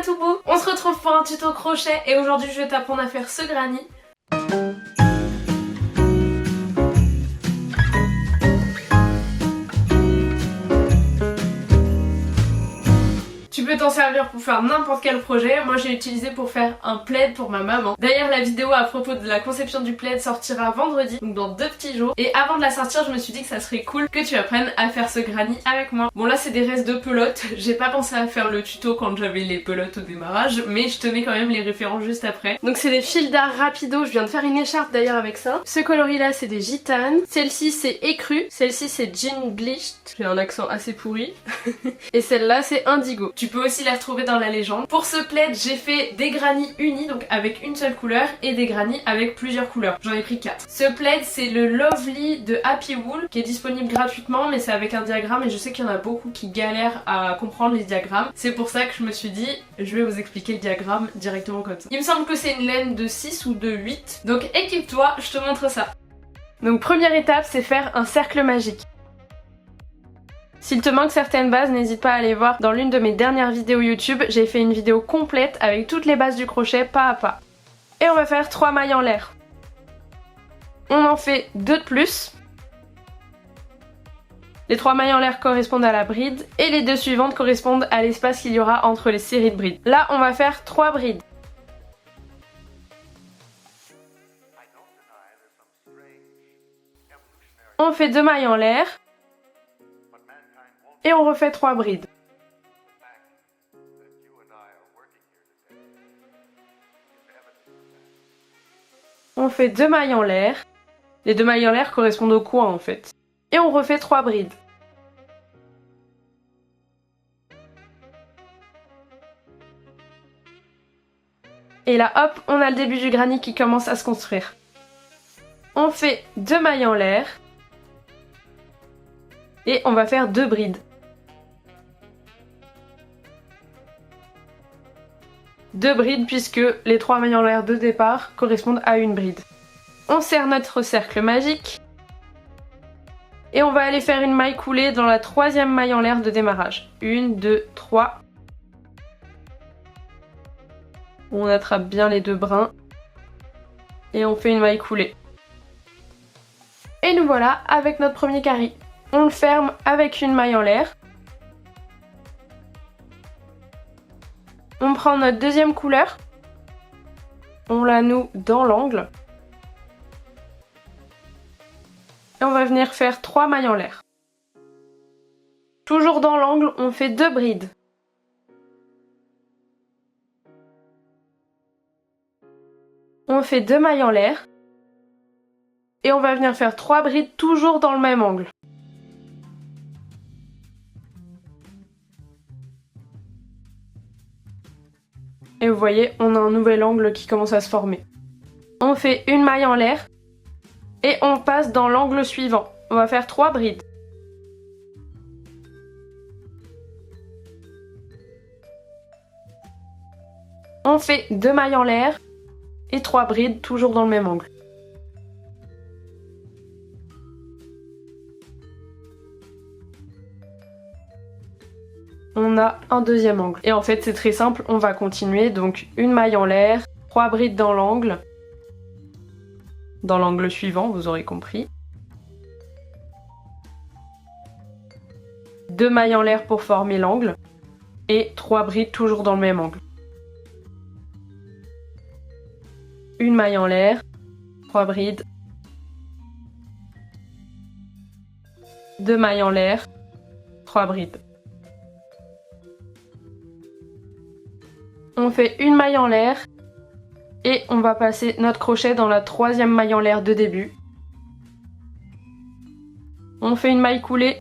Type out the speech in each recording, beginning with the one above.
tout beau. On se retrouve pour un tuto crochet et aujourd'hui je vais t'apprendre à faire ce granny. Tu peux t'en servir pour faire n'importe quel projet. Moi j'ai utilisé pour faire un plaid pour ma maman. D'ailleurs la vidéo à propos de la conception du plaid sortira vendredi, donc dans 2 petits jours. Et avant de la sortir je me suis dit que ça serait cool que tu apprennes à faire ce granny avec moi. Bon là c'est des restes de pelotes, j'ai pas pensé à faire le tuto quand j'avais les pelotes au démarrage, mais je te mets quand même les références juste après. Donc c'est des fils d'art rapido, je viens de faire une écharpe d'ailleurs avec ça. Ce coloris là c'est des gitanes, celle-ci c'est écru, celle-ci c'est jean bleached, j'ai un accent assez pourri. Et celle-là c'est indigo. Tu peux aussi la retrouver dans la légende. Pour ce plaid, j'ai fait des grannies unis, donc avec une seule couleur, et des grannies avec plusieurs couleurs. J'en ai pris 4. Ce plaid, c'est le Lovely de Happy Wool, qui est disponible gratuitement, mais c'est avec un diagramme, et je sais qu'il y en a beaucoup qui galèrent à comprendre les diagrammes. C'est pour ça que je me suis dit, je vais vous expliquer le diagramme directement comme ça. Il me semble que c'est une laine de 6 ou de 8, donc équipe-toi, je te montre ça. Donc première étape, c'est faire un cercle magique. S'il te manque certaines bases, n'hésite pas à aller voir dans l'une de mes dernières vidéos YouTube, j'ai fait une vidéo complète avec toutes les bases du crochet pas à pas. Et on va faire 3 mailles en l'air. On en fait 2 de plus. Les 3 mailles en l'air correspondent à la bride et les 2 suivantes correspondent à l'espace qu'il y aura entre les séries de brides. Là, on va faire 3 brides. On fait 2 mailles en l'air. Et on refait 3 brides. On fait 2 mailles en l'air. Les 2 mailles en l'air correspondent au coin en fait. Et on refait 3 brides. Et là hop, on a le début du granny qui commence à se construire. On fait 2 mailles en l'air. Et on va faire 2 brides. 2 brides puisque les 3 mailles en l'air de départ correspondent à une bride. On serre notre cercle magique. Et on va aller faire une maille coulée dans la 3e maille en l'air de démarrage. 1, 2, 3. On attrape bien les 2 brins. Et on fait une maille coulée. Et nous voilà avec notre premier carré. On le ferme avec une maille en l'air. On prend notre deuxième couleur. On la noue dans l'angle. Et on va venir faire 3 mailles en l'air. Toujours dans l'angle, on fait 2 brides. On fait 2 mailles en l'air. Et on va venir faire 3 brides toujours dans le même angle. Et vous voyez, on a un nouvel angle qui commence à se former. On fait une maille en l'air et on passe dans l'angle suivant. On va faire 3 brides. On fait 2 mailles en l'air et 3 brides toujours dans le même angle. On a un deuxième angle. Et en fait c'est très simple, on va continuer. Donc une maille en l'air, 3 brides dans l'angle suivant, vous aurez compris. 2 mailles en l'air pour former l'angle et 3 brides toujours dans le même angle. Une maille en l'air, 3 brides, 2 mailles en l'air, 3 brides. On fait une maille en l'air et on va passer notre crochet dans la 3e maille en l'air de début. On fait une maille coulée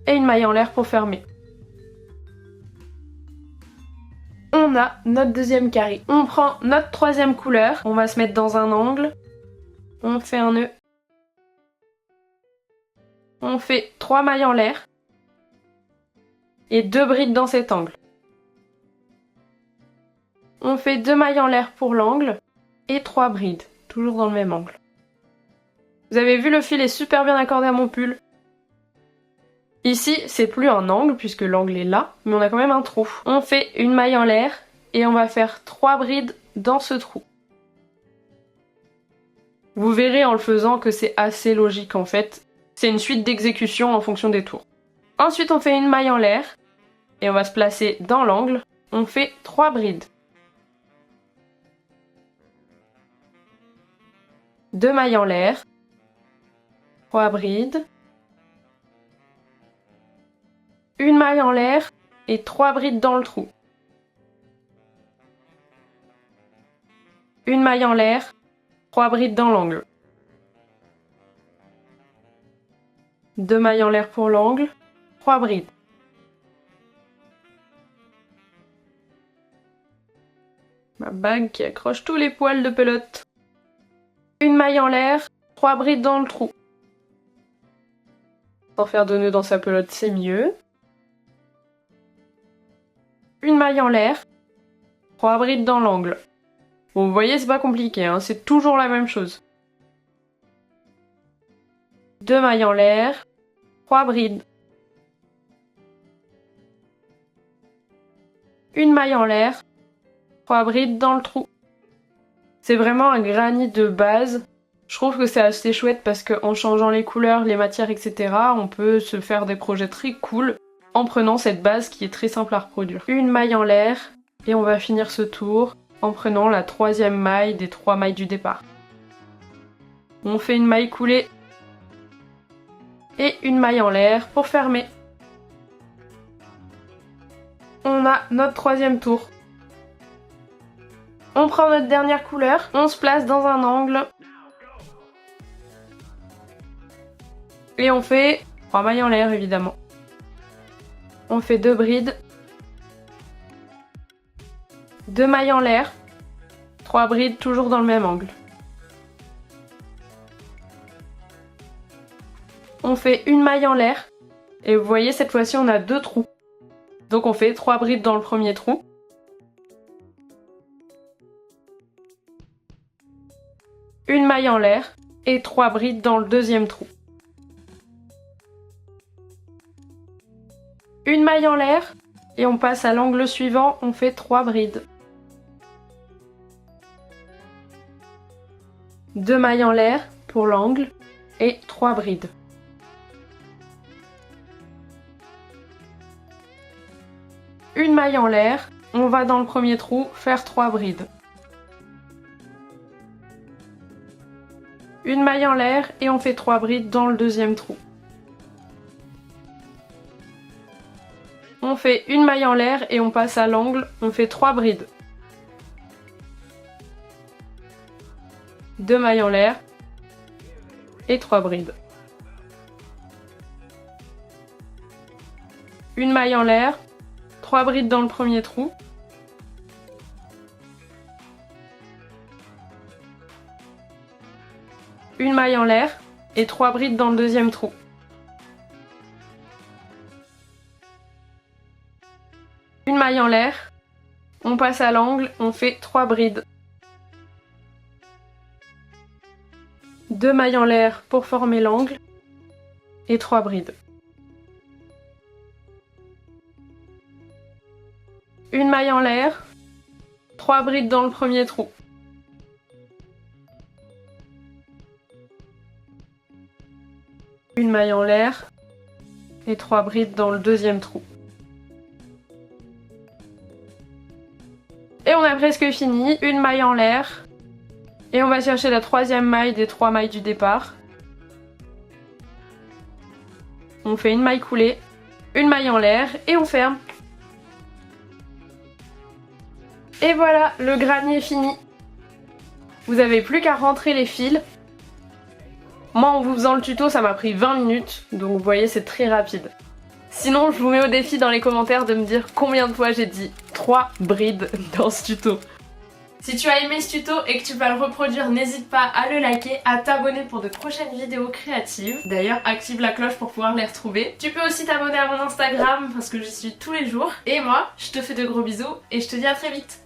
et une maille en l'air pour fermer. On a notre deuxième carré. On prend notre 3e couleur, on va se mettre dans un angle, on fait un nœud, on fait 3 mailles en l'air et 2 brides dans cet angle. On fait 2 mailles en l'air pour l'angle et 3 brides, toujours dans le même angle. Vous avez vu, le fil est super bien accordé à mon pull. Ici, c'est plus un angle puisque l'angle est là, mais on a quand même un trou. On fait une maille en l'air et on va faire 3 brides dans ce trou. Vous verrez en le faisant que c'est assez logique en fait. C'est une suite d'exécution en fonction des tours. Ensuite, on fait une maille en l'air et on va se placer dans l'angle. On fait 3 brides. 2 mailles en l'air, 3 brides, une maille en l'air et 3 brides dans le trou. Une maille en l'air, 3 brides dans l'angle. 2 mailles en l'air pour l'angle, 3 brides. Ma bague qui accroche tous les poils de pelote. Une maille en l'air, 3 brides dans le trou. Sans faire de nœud dans sa pelote, c'est mieux. Une maille en l'air, 3 brides dans l'angle. Bon, vous voyez, c'est pas compliqué, hein, c'est toujours la même chose. 2 mailles en l'air, 3 brides. Une maille en l'air, 3 brides dans le trou. C'est vraiment un granit de base. Je trouve que c'est assez chouette parce qu'en changeant les couleurs, les matières, etc., on peut se faire des projets très cool en prenant cette base qui est très simple à reproduire. Une maille en l'air et on va finir ce tour en prenant la 3e maille des 3 mailles du départ. On fait une maille coulée et une maille en l'air pour fermer. On a notre 3e tour. On prend notre dernière couleur, on se place dans un angle et on fait 3 mailles en l'air évidemment. On fait 2 brides, 2 mailles en l'air, 3 brides toujours dans le même angle. On fait une maille en l'air et vous voyez cette fois-ci on a 2 trous. Donc on fait 3 brides dans le premier trou. Une maille en l'air et 3 brides dans le deuxième trou. Une maille en l'air et on passe à l'angle suivant, on fait 3 brides. 2 mailles en l'air pour l'angle et 3 brides. Une maille en l'air, on va dans le premier trou faire 3 brides. Une maille en l'air et on fait 3 brides dans le deuxième trou. On fait une maille en l'air et on passe à l'angle, on fait 3 brides. 2 mailles en l'air et 3 brides. Une maille en l'air, 3 brides dans le premier trou. Une maille en l'air et 3 brides dans le deuxième trou. Une maille en l'air, on passe à l'angle, on fait 3 brides. 2 mailles en l'air pour former l'angle et 3 brides. Une maille en l'air, 3 brides dans le premier trou. Une maille en l'air et 3 brides dans le deuxième trou. Et on a presque fini, une maille en l'air et on va chercher la 3e maille des 3 mailles du départ. On fait une maille coulée, une maille en l'air et on ferme. Et voilà, le granit est fini. Vous avez plus qu'à rentrer les fils. Moi en vous faisant le tuto ça m'a pris 20 minutes, donc vous voyez c'est très rapide. Sinon je vous mets au défi dans les commentaires de me dire combien de fois j'ai dit 3 brides dans ce tuto. Si tu as aimé ce tuto et que tu vas le reproduire, n'hésite pas à le liker, à t'abonner pour de prochaines vidéos créatives. D'ailleurs, active la cloche pour pouvoir les retrouver. Tu peux aussi t'abonner à mon Instagram parce que j'y suis tous les jours. Et moi, je te fais de gros bisous et je te dis à très vite.